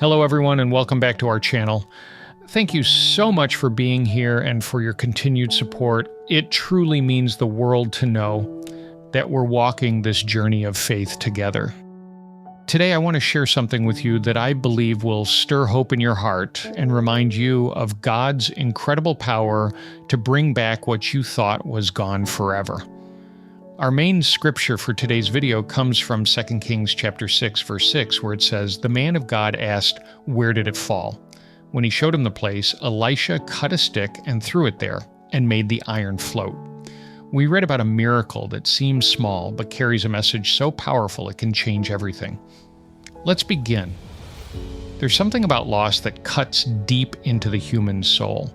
Hello everyone and welcome back to our channel. Thank you so much for being here and for your continued support. It truly means the world to know that we're walking this journey of faith together. Today I want to share something with you that I believe will stir hope in your heart and remind you of God's incredible power to bring back what you thought was gone forever. Our main scripture for today's video comes from 2 Kings chapter 6, verse 6, where it says, "The man of God asked, 'Where did it fall?' When he showed him the place, Elisha cut a stick and threw it there and made the iron float." We read about a miracle that seems small but carries a message so powerful it can change everything. Let's begin. There's something about loss that cuts deep into the human soul.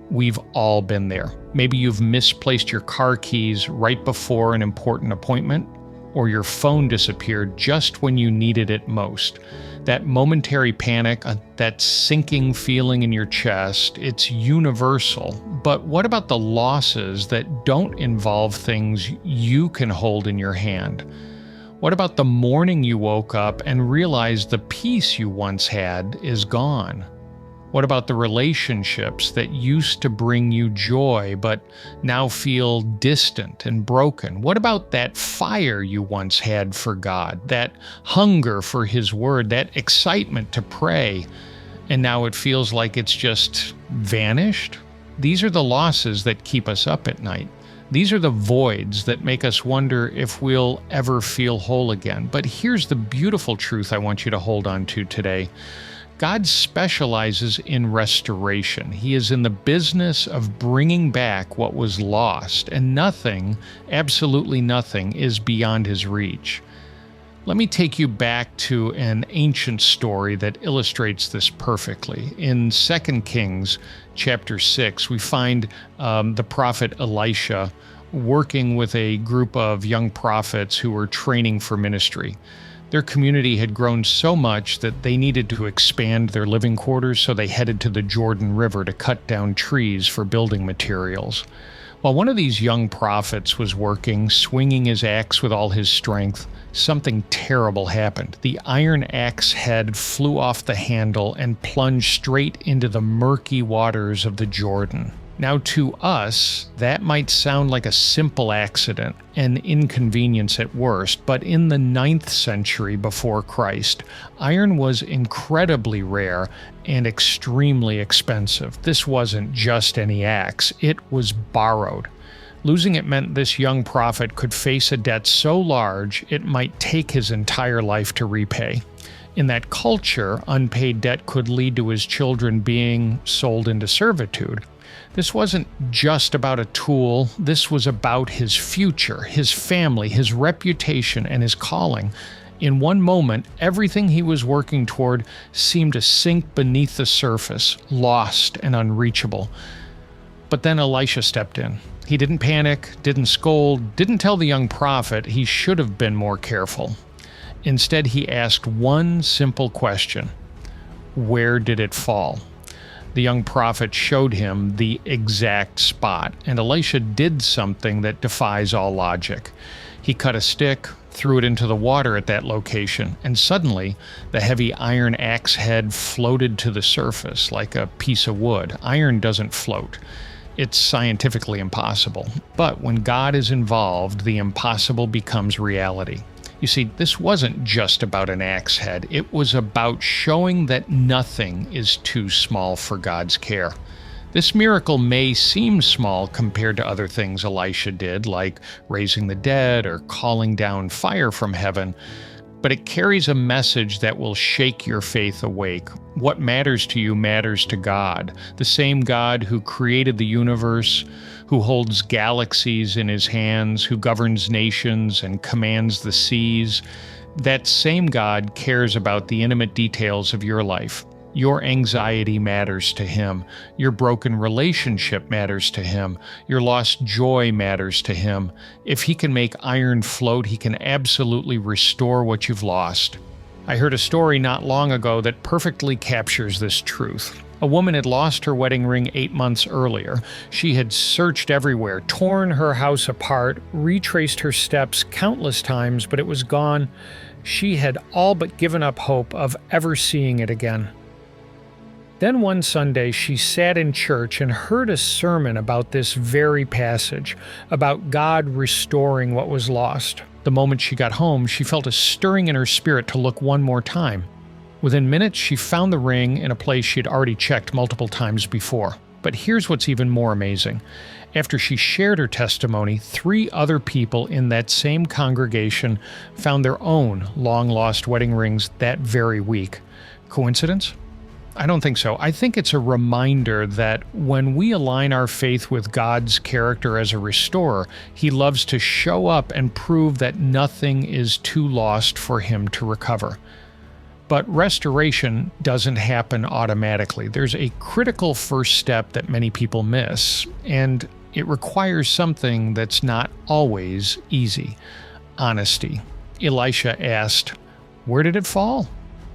We've all been there. Maybe you've misplaced your car keys right before an important appointment, or your phone disappeared just when you needed it most. That momentary panic, that sinking feeling in your chest, it's universal. But what about the losses that don't involve things you can hold in your hand? What about the morning you woke up and realized the peace you once had is gone? What about the relationships that used to bring you joy but now feel distant and broken? What about that fire you once had for God, that hunger for His Word, that excitement to pray, and now it feels like it's just vanished? These are the losses that keep us up at night. These are the voids that make us wonder if we'll ever feel whole again. But here's the beautiful truth I want you to hold on to today. God specializes in restoration. He is in the business of bringing back what was lost, and nothing, absolutely nothing, is beyond His reach. Let me take you back to an ancient story that illustrates this perfectly. In 2 Kings chapter 6, we find the prophet Elisha working with a group of young prophets who were training for ministry. Their community had grown so much that they needed to expand their living quarters, so they headed to the Jordan River to cut down trees for building materials. While one of these young prophets was working, swinging his axe with all his strength, something terrible happened. The iron axe head flew off the handle and plunged straight into the murky waters of the Jordan. Now, to us, that might sound like a simple accident, an inconvenience at worst, but in the 9th century before Christ, iron was incredibly rare and extremely expensive. This wasn't just any axe, it was borrowed. Losing it meant this young prophet could face a debt so large it might take his entire life to repay. In that culture, unpaid debt could lead to his children being sold into servitude. This wasn't just about a tool, this was about his future, his family, his reputation, and his calling. In one moment, everything he was working toward seemed to sink beneath the surface, lost and unreachable. But then Elisha stepped in. He didn't panic, didn't scold, didn't tell the young prophet he should have been more careful. Instead, he asked one simple question: where did it fall? The young prophet showed him the exact spot, and Elisha did something that defies all logic. He cut a stick, threw it into the water at that location, and suddenly the heavy iron axe head floated to the surface like a piece of wood. Iron doesn't float. It's scientifically impossible. But when God is involved, the impossible becomes reality. You see, this wasn't just about an axe head. It was about showing that nothing is too small for God's care. This miracle may seem small compared to other things Elisha did, like raising the dead or calling down fire from heaven, but it carries a message that will shake your faith awake. What matters to you matters to God, the same God who created the universe, who holds galaxies in His hands, who governs nations and commands the seas. That same God cares about the intimate details of your life. Your anxiety matters to Him. Your broken relationship matters to Him. Your lost joy matters to Him. If He can make iron float, He can absolutely restore what you've lost. I heard a story not long ago that perfectly captures this truth. A woman had lost her wedding ring 8 months earlier. She had searched everywhere, torn her house apart, retraced her steps countless times, but it was gone. She had all but given up hope of ever seeing it again. Then one Sunday she sat in church and heard a sermon about this very passage, about God restoring what was lost. The moment she got home, she felt a stirring in her spirit to look one more time. Within minutes, she found the ring in a place she had already checked multiple times before. But here's what's even more amazing. After she shared her testimony, 3 other people in that same congregation found their own long-lost wedding rings that very week. Coincidence? I don't think so. I think it's a reminder that when we align our faith with God's character as a restorer, He loves to show up and prove that nothing is too lost for Him to recover. But restoration doesn't happen automatically. There's a critical first step that many people miss, and it requires something that's not always easy: honesty. Elisha asked, "Where did it fall?"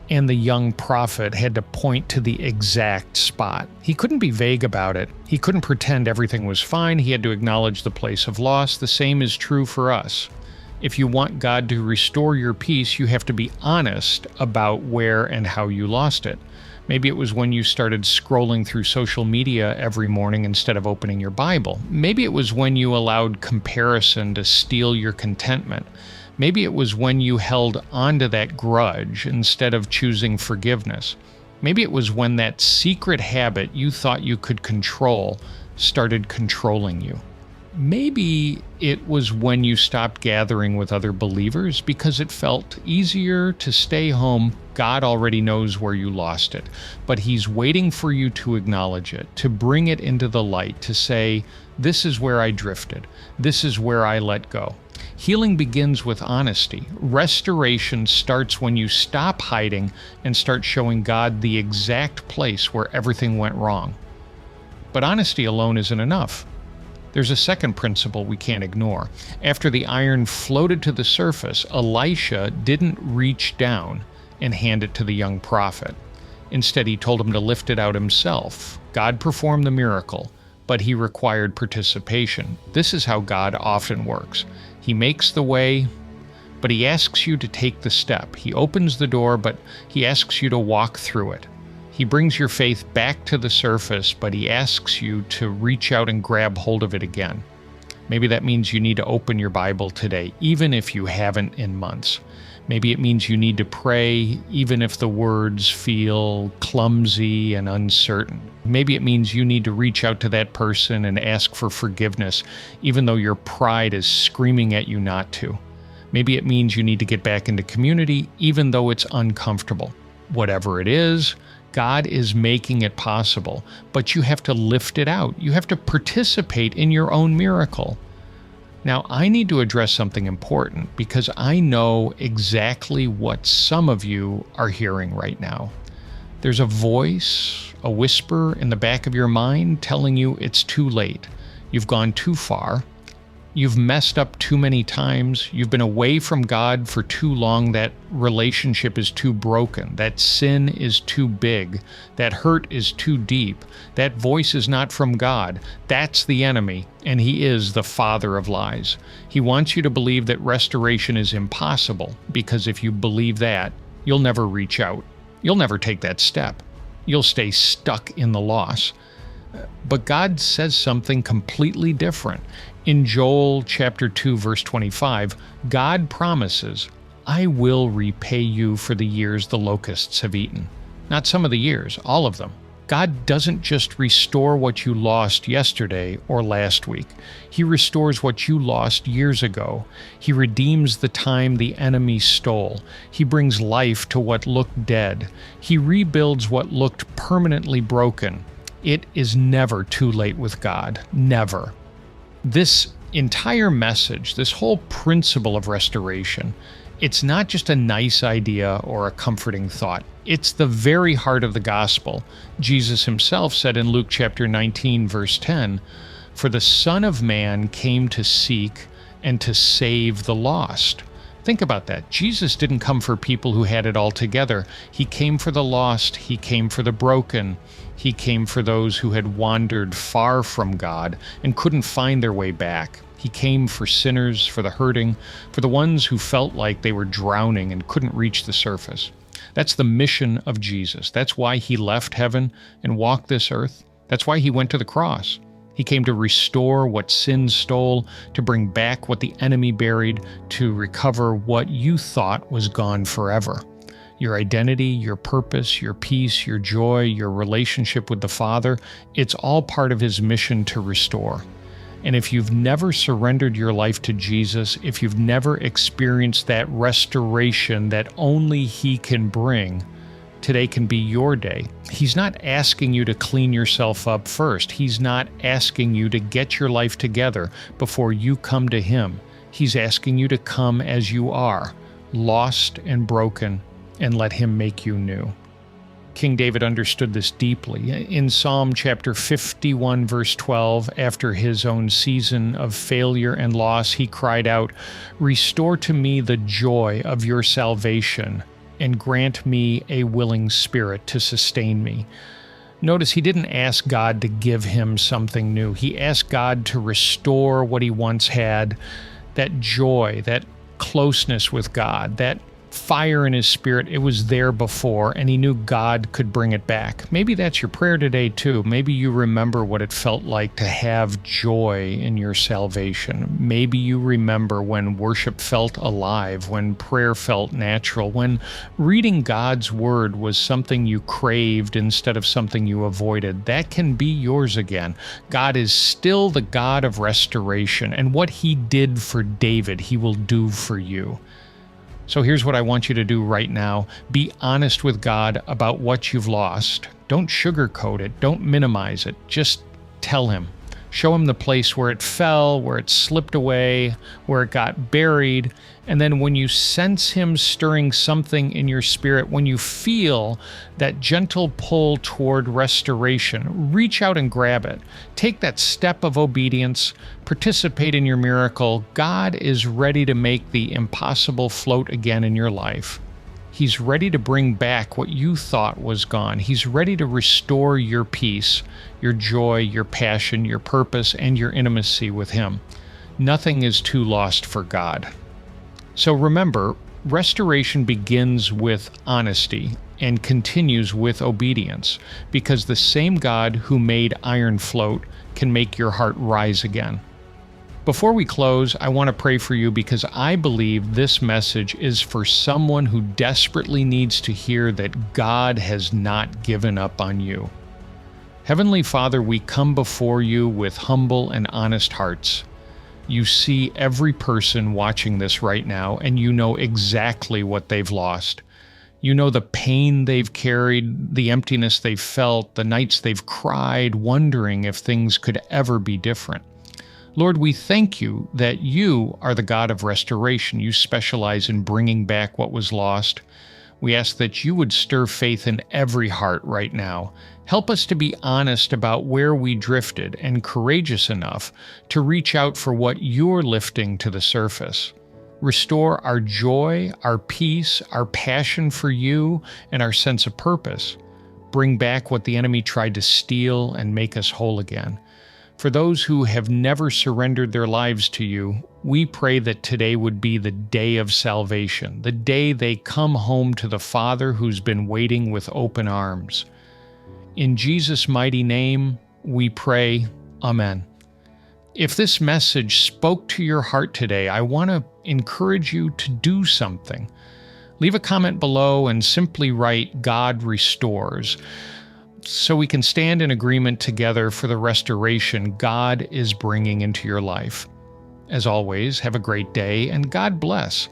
And the young prophet had to point to the exact spot. He couldn't be vague about it. He couldn't pretend everything was fine. He had to acknowledge the place of loss. The same is true for us. If you want God to restore your peace, you have to be honest about where and how you lost it. Maybe it was when you started scrolling through social media every morning instead of opening your Bible. Maybe it was when you allowed comparison to steal your contentment. Maybe it was when you held onto that grudge instead of choosing forgiveness. Maybe it was when that secret habit you thought you could control started controlling you. Maybe it was when you stopped gathering with other believers because it felt easier to stay home. God already knows where you lost it, but He's waiting for you to acknowledge it, to bring it into the light, to say, "This is where I drifted. This is where I let go." Healing begins with honesty. Restoration starts when you stop hiding and start showing God the exact place where everything went wrong. But honesty alone isn't enough. There's a second principle we can't ignore. After the iron floated to the surface, Elisha didn't reach down and hand it to the young prophet. Instead, he told him to lift it out himself. God performed the miracle, but He required participation. This is how God often works. He makes the way, but He asks you to take the step. He opens the door, but He asks you to walk through it. He brings your faith back to the surface, but He asks you to reach out and grab hold of it again. Maybe that means you need to open your Bible today, even if you haven't in months. Maybe it means you need to pray, even if the words feel clumsy and uncertain. Maybe it means you need to reach out to that person and ask for forgiveness, even though your pride is screaming at you not to. Maybe it means you need to get back into community, even though it's uncomfortable. Whatever it is, God is making it possible, but you have to lift it out. You have to participate in your own miracle. Now, I need to address something important because I know exactly what some of you are hearing right now. There's a voice, a whisper in the back of your mind telling you it's too late. You've gone too far. You've messed up too many times. You've been away from God for too long. That relationship is too broken. That sin is too big. That hurt is too deep. That voice is not from God. That's the enemy, and he is the father of lies. He wants you to believe that restoration is impossible, because if you believe that, you'll never reach out. You'll never take that step. You'll stay stuck in the loss. But God says something completely different. In Joel chapter 2, verse 25, God promises, "I will repay you for the years the locusts have eaten." Not some of the years, all of them. God doesn't just restore what you lost yesterday or last week. He restores what you lost years ago. He redeems the time the enemy stole. He brings life to what looked dead. He rebuilds what looked permanently broken. It is never too late with God. Never. This entire message, this whole principle of restoration, it's not just a nice idea or a comforting thought. It's the very heart of the gospel. Jesus himself said in Luke chapter 19, verse 10, "For the Son of Man came to seek and to save the lost." Think about that. Jesus didn't come for people who had it all together. He came for the lost. He came for the broken. He came for those who had wandered far from God and couldn't find their way back. He came for sinners, for the hurting, for the ones who felt like they were drowning and couldn't reach the surface. That's the mission of Jesus. That's why he left heaven and walked this earth. That's why he went to the cross. He came to restore what sin stole, to bring back what the enemy buried, to recover what you thought was gone forever. Your identity, your purpose, your peace, your joy, your relationship with the Father, it's all part of his mission to restore. And if you've never surrendered your life to Jesus, if you've never experienced that restoration that only he can bring, today can be your day. He's not asking you to clean yourself up first. He's not asking you to get your life together before you come to him. He's asking you to come as you are, lost and broken, and let him make you new. King David understood this deeply. In Psalm chapter 51, verse 12, after his own season of failure and loss, he cried out, "Restore to me the joy of your salvation, and grant me a willing spirit to sustain me." Notice he didn't ask God to give him something new. He asked God to restore what he once had, that joy, that closeness with God, that fire in his spirit. It was there before, and he knew God could bring it back. Maybe that's your prayer today too. Maybe you remember what it felt like to have joy in your salvation. Maybe you remember when worship felt alive, when prayer felt natural, when reading God's word was something you craved instead of something you avoided. That can be yours again. God is still the God of restoration, and what he did for David, he will do for you. So here's what I want you to do right now. Be honest with God about what you've lost. Don't sugarcoat it. Don't minimize it. Just tell him. Show him the place where it fell, where it slipped away, where it got buried. And then when you sense him stirring something in your spirit, when you feel that gentle pull toward restoration, reach out and grab it. Take that step of obedience. Participate in your miracle. God is ready to make the impossible float again in your life. He's ready to bring back what you thought was gone. He's ready to restore your peace, your joy, your passion, your purpose, and your intimacy with him. Nothing is too lost for God. So remember, restoration begins with honesty and continues with obedience, because the same God who made iron float can make your heart rise again. Before we close, I want to pray for you, because I believe this message is for someone who desperately needs to hear that God has not given up on you. Heavenly Father, we come before you with humble and honest hearts. You see every person watching this right now, and you know exactly what they've lost. You know the pain they've carried, the emptiness they've felt, the nights they've cried, wondering if things could ever be different. Lord, we thank you that you are the God of restoration. You specialize in bringing back what was lost. We ask that you would stir faith in every heart right now. Help us to be honest about where we drifted and courageous enough to reach out for what you're lifting to the surface. Restore our joy, our peace, our passion for you, and our sense of purpose. Bring back what the enemy tried to steal and make us whole again. For those who have never surrendered their lives to you, we pray that today would be the day of salvation, the day they come home to the Father who's been waiting with open arms. In Jesus' mighty name, we pray, Amen. If this message spoke to your heart today, I want to encourage you to do something. Leave a comment below and simply write, "God restores," so we can stand in agreement together for the restoration God is bringing into your life. As always, have a great day, and God bless.